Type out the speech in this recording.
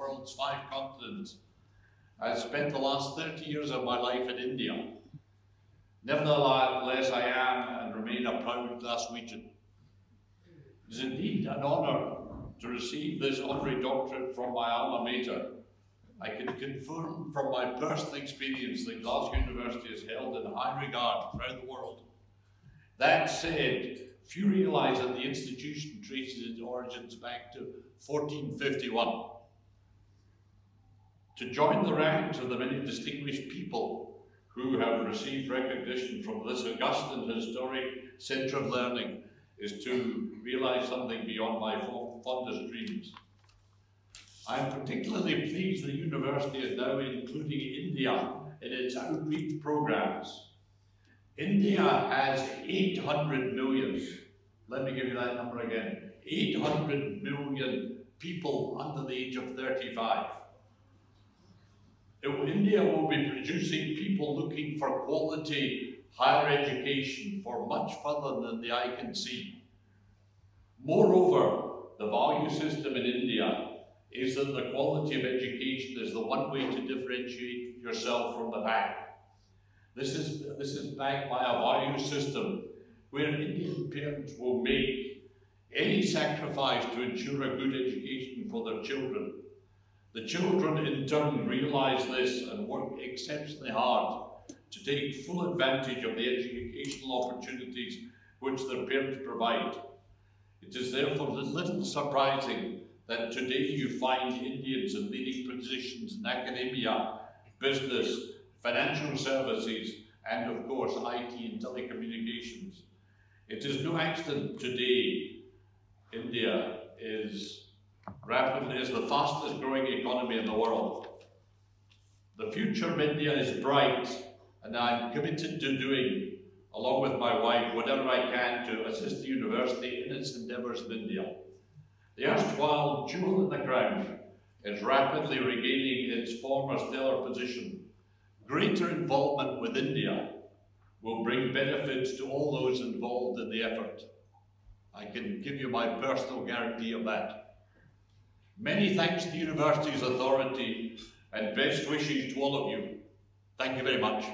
world's 5 continents. I spent the last 30 years of my life in India. Nevertheless, I am and remain a proud Glaswegian. It is indeed an honour to receive this honorary doctorate from my alma mater. I can confirm from my personal experience that Glasgow University is held in high regard throughout the world. That said, few realise that the institution traces its origins back to 1451. To join the ranks of the many distinguished people who have received recognition from this august and historic centre of learning is to realise something beyond my fondest dreams. I am particularly pleased the university is now including India in its outreach programmes. India has 800 million, let me give you that number again, 800 million people under the age of 35. India will be producing people looking for quality higher education for much further than the eye can see. Moreover, the value system in India is that the quality of education is the one way to differentiate yourself from the pack. This is backed by a value system where Indian parents will make any sacrifice to ensure a good education for their children. The children in turn realise this and work exceptionally hard to take full advantage of the educational opportunities which their parents provide. It is therefore little surprising that today you find Indians in leading positions in academia, business, financial services, and of course IT and telecommunications. It is no accident today India is the fastest growing economy in the world. The future of India is bright, and I'm committed to doing, along with my wife, whatever I can to assist the university in its endeavours in India. The erstwhile jewel in the crown is rapidly regaining its former stellar position. Greater involvement with India will bring benefits to all those involved in the effort. I can give you my personal guarantee of that. Many thanks to the university's authority and best wishes to all of you. Thank you very much.